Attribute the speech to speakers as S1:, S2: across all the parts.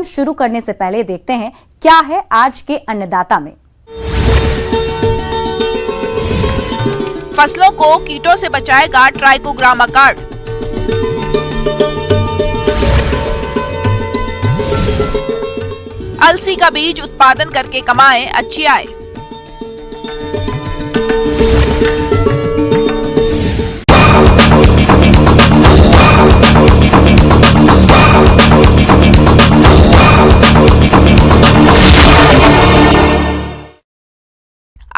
S1: शुरू करने से पहले देखते हैं क्या है आज के अन्नदाता में।
S2: फसलों को कीटों से बचाएगा ट्राइकोग्रामा कार्ड। अलसी का बीज उत्पादन करके कमाएं अच्छी आय।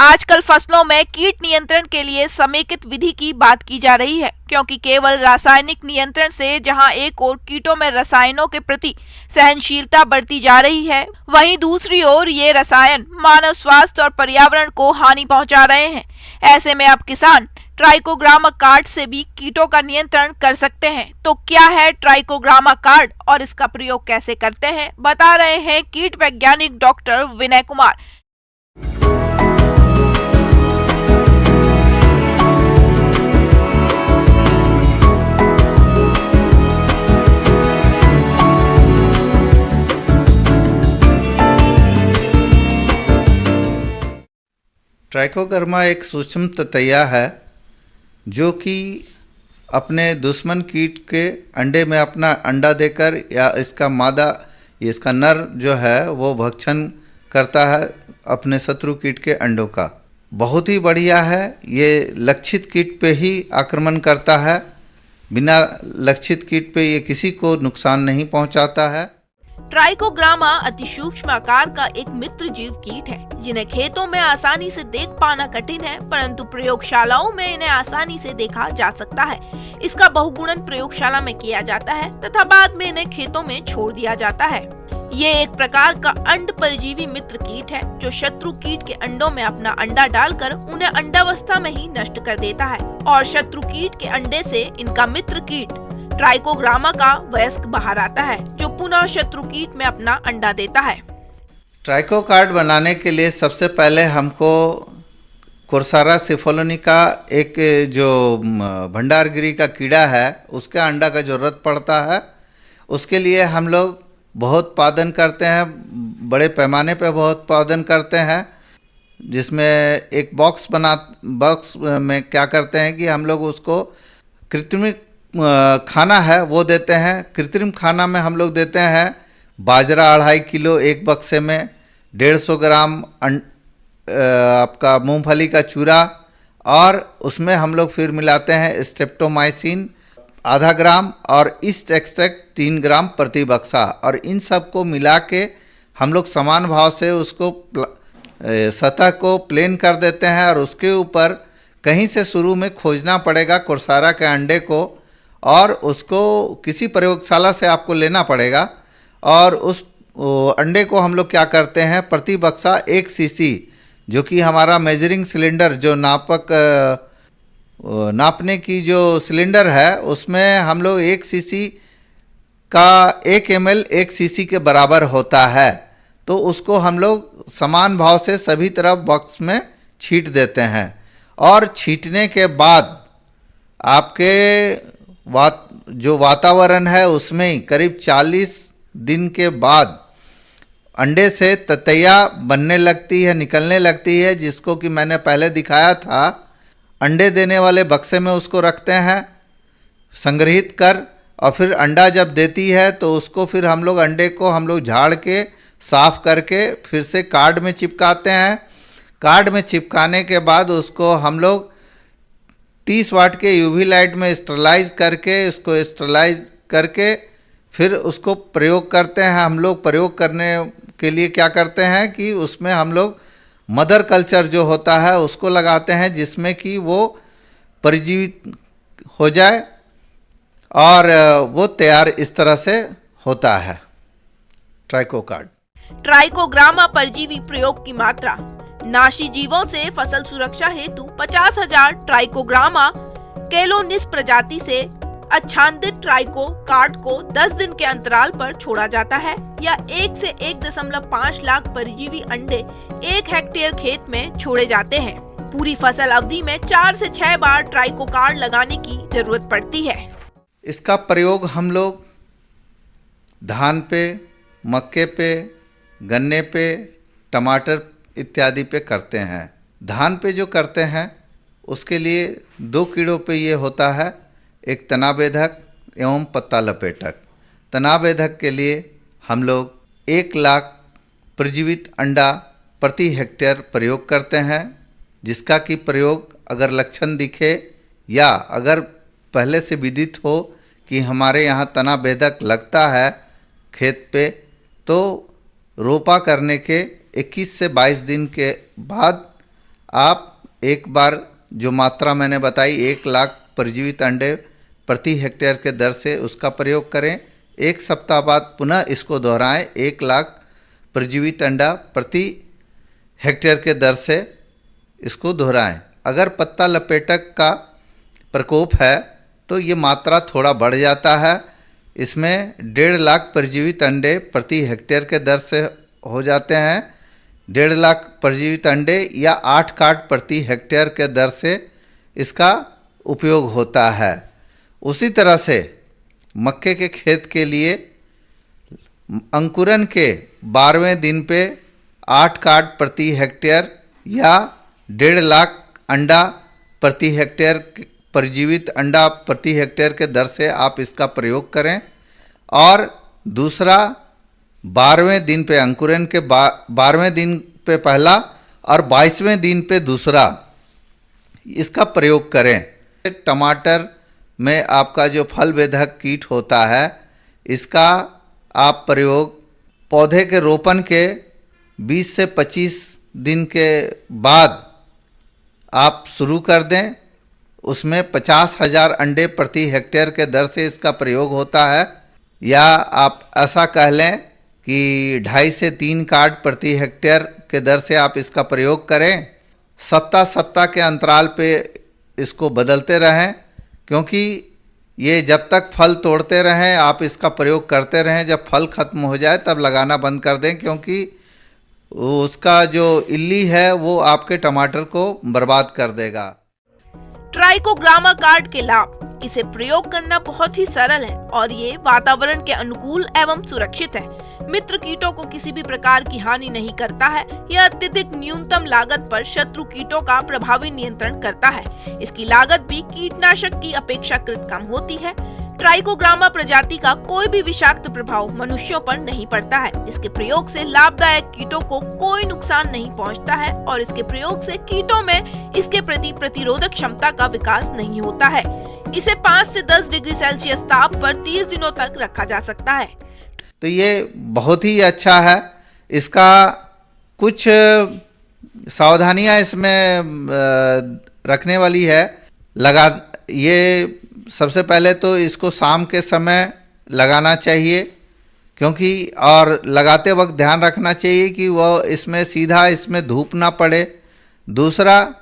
S2: आजकल फसलों में कीट नियंत्रण के लिए समेकित विधि की बात की जा रही है, क्योंकि केवल रासायनिक नियंत्रण से जहां एक ओर कीटों में रसायनों के प्रति सहनशीलता बढ़ती जा रही है, वहीं दूसरी ओर ये रसायन मानव स्वास्थ्य और पर्यावरण को हानि पहुंचा रहे हैं। ऐसे में अब किसान ट्राइकोग्रामा कार्ड से भी कीटों का नियंत्रण कर सकते हैं। तो क्या है ट्राइकोग्रामा कार्ड और इसका प्रयोग कैसे करते हैं, बता रहे हैं कीट वैज्ञानिक डॉक्टर विनय कुमार।
S3: ट्राइकोग्रामा एक सूक्ष्म ततैया है जो कि अपने दुश्मन कीट के अंडे में अपना अंडा देकर या इसका मादा इसका नर जो है वो भक्षण करता है अपने शत्रु कीट के अंडों का। बहुत ही बढ़िया है। ये लक्षित कीट पे ही आक्रमण करता है, बिना लक्षित कीट पे ये किसी को नुकसान नहीं पहुंचाता है।
S2: ट्राइकोग्रामा अति सूक्ष्म आकार का एक मित्र जीव कीट है, जिन्हें खेतों में आसानी से देख पाना कठिन है, परंतु प्रयोगशालाओं में इन्हें आसानी से देखा जा सकता है। इसका बहुगुणन प्रयोगशाला में किया जाता है तथा बाद में इन्हें खेतों में छोड़ दिया जाता है। ये एक प्रकार का अंड परजीवी मित्र कीट है जो शत्रु कीट के अंडों में अपना अंडा डालकर उन्हें अंडावस्था में ही नष्ट कर देता है और शत्रु कीट के अंडे से इनका मित्र कीट ट्राइकोग्रामा का वयस्क बाहर आता है, जो पुनः शत्रु कीट में अपना अंडा देता है।
S3: ट्राइको कार्ड बनाने के लिए सबसे पहले हमको कुर्सारा सिफोलोनी का एक जो भंडारगिरी का कीड़ा है उसका अंडा का जरूरत पड़ता है। उसके लिए हम लोग बहुत उत्पादन करते हैं, बड़े पैमाने पर बहुत उत्पादन करते हैं, जिसमें एक बॉक्स में क्या करते हैं कि हम लोग उसको कृत्रिम खाना है वो देते हैं। कृत्रिम खाना में हम लोग देते हैं बाजरा 2.5 किलो एक बक्से में, 150 ग्राम आपका मूंगफली का चूरा, और उसमें हम लोग फिर मिलाते हैं स्ट्रेप्टोमाइसिन आधा ग्राम और ईस्ट एक्सट्रैक्ट 3 ग्राम प्रति बक्सा, और इन सब को मिला के हम लोग समान भाव से उसको सतह को प्लेन कर देते हैं और उसके ऊपर कहीं से शुरू में खोजना पड़ेगा कुर्सारा के अंडे को, और उसको किसी प्रयोगशाला से आपको लेना पड़ेगा। और उस अंडे को हम लोग क्या करते हैं, प्रति बक्सा 1 सीसी, जो कि हमारा मेजरिंग सिलेंडर जो नापने की जो सिलेंडर है उसमें हम लोग 1 सीसी का 1 ml 1 सीसी के बराबर होता है। तो उसको हम लोग समान भाव से सभी तरफ बॉक्स में छींट देते हैं, और छींटने के बाद आपके जो वातावरण है उसमें करीब 40 दिन के बाद अंडे से ततैया बनने लगती है, निकलने लगती है, जिसको कि मैंने पहले दिखाया था। अंडे देने वाले बक्से में उसको रखते हैं संग्रहित कर, और फिर अंडा जब देती है तो उसको फिर हम लोग अंडे को हम लोग झाड़ के साफ करके फिर से कार्ड में चिपकाते हैं। कार्ड में चिपकाने के बाद उसको हम लोग 30 वाट के यूवी लाइट में स्टरलाइज करके फिर उसको प्रयोग करते हैं। हम लोग प्रयोग करने के लिए क्या करते हैं कि उसमें हम लोग मदर कल्चर जो होता है उसको लगाते हैं, जिसमें कि वो परिजीवित हो जाए और वो तैयार इस तरह से होता है ट्राइको कार्ड।
S2: ट्राइकोग्रामा परजीवी प्रयोग की मात्रा। नाशी जीवों से फसल सुरक्षा हेतु 50,000 ट्राइकोग्रामा केलोनिस प्रजाति से आच्छादित ट्राइको कार्ड को 10 दिन के अंतराल पर छोड़ा जाता है, या 1 से 1.5 लाख परजीवी अंडे 1 हेक्टेयर खेत में छोड़े जाते हैं। पूरी फसल अवधि में 4 से 6 बार ट्राइको कार्ड लगाने की जरूरत पड़ती है।
S3: इसका प्रयोग हम लोग धान पे, मक्के पे, गन्ने पे, टमाटर इत्यादि पे करते हैं। धान पे जो करते हैं उसके लिए 2 कीड़ों पे ये होता है, एक तना बेधक एवं पत्ता लपेटक। तना बेधक के लिए हम लोग 1 लाख प्रजीवित अंडा प्रति हेक्टेयर प्रयोग करते हैं, जिसका कि प्रयोग अगर लक्षण दिखे या अगर पहले से विदित हो कि हमारे यहाँ तना बेधक लगता है खेत पे, तो रोपा करने के 21 से 22 दिन के बाद आप एक बार जो मात्रा मैंने बताई 1 लाख प्रजीवित अंडे प्रति हेक्टेयर के दर से उसका प्रयोग करें। 1 सप्ताह बाद पुनः इसको दोहराएं, 1 लाख प्रजीवित अंडा प्रति हेक्टेयर के दर से इसको दोहराएं। अगर पत्ता लपेटक का प्रकोप है तो ये मात्रा थोड़ा बढ़ जाता है, इसमें 1.5 लाख प्रजीवित अंडे प्रति हेक्टेयर के दर से हो जाते हैं। 1.5 लाख प्रजीवित अंडे या 8 कार्ड प्रति हेक्टेयर के दर से इसका उपयोग होता है। उसी तरह से मक्के के खेत के लिए अंकुरन के 12वें दिन पे 8 कार्ड प्रति हेक्टेयर या 1.5 लाख अंडा प्रति हेक्टेयर प्रजीवित अंडा प्रति हेक्टेयर के दर से आप इसका प्रयोग करें। और दूसरा 12वें दिन पे अंकुरन के 12वें दिन पे पहला और 22वें दिन पे दूसरा इसका प्रयोग करें। टमाटर में आपका जो फल बेधक कीट होता है इसका आप प्रयोग पौधे के रोपण के 20 से 25 दिन के बाद आप शुरू कर दें। उसमें 50,000 अंडे प्रति हेक्टेयर के दर से इसका प्रयोग होता है, या आप ऐसा कह लें कि 2.5 से 3 कार्ड प्रति हेक्टेयर के दर से आप इसका प्रयोग करें। सप्ताह के अंतराल पे इसको बदलते रहें, क्योंकि ये जब तक फल तोड़ते रहें आप इसका प्रयोग करते रहें। जब फल खत्म हो जाए तब लगाना बंद कर दें, क्योंकि उसका जो इल्ली है वो आपके टमाटर को बर्बाद कर देगा।
S2: ट्राइकोग्रामा कार्ड के लाभ। इसे प्रयोग करना बहुत ही सरल है और ये वातावरण के अनुकूल एवं सुरक्षित है। मित्र कीटों को किसी भी प्रकार की हानि नहीं करता है। यह अत्यधिक न्यूनतम लागत पर शत्रु कीटों का प्रभावी नियंत्रण करता है। इसकी लागत भी कीटनाशक की अपेक्षाकृत कम होती है। ट्राइकोग्रामा प्रजाति का कोई भी विषाक्त प्रभाव मनुष्यों पर नहीं पड़ता है। इसके प्रयोग से लाभदायक कीटों को कोई नुकसान नहीं पहुंचता है और इसके प्रयोग से कीटों में इसके प्रति प्रतिरोधक क्षमता का विकास नहीं होता है। इसे 5 से 10 डिग्री सेल्सियस ताप पर 30 दिनों तक रखा जा सकता है।
S3: तो ये बहुत ही अच्छा है। इसका कुछ सावधानियां इसमें रखने वाली है। ये सबसे पहले तो इसको शाम के समय लगाना चाहिए, क्योंकि और लगाते वक्त ध्यान रखना चाहिए कि वह इसमें धूप ना पड़े। दूसरा,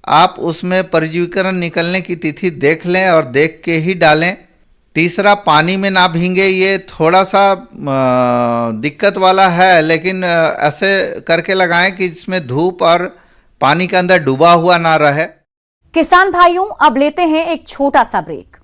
S3: आप उसमें परजीवीकरण निकलने की तिथि देख लें और देख के ही डालें। तीसरा, पानी में ना भींगे। ये थोड़ा सा दिक्कत वाला है, लेकिन ऐसे करके लगाएं कि इसमें धूप और पानी के अंदर डूबा हुआ ना रहे।
S1: किसान भाइयों, अब लेते हैं एक छोटा सा ब्रेक।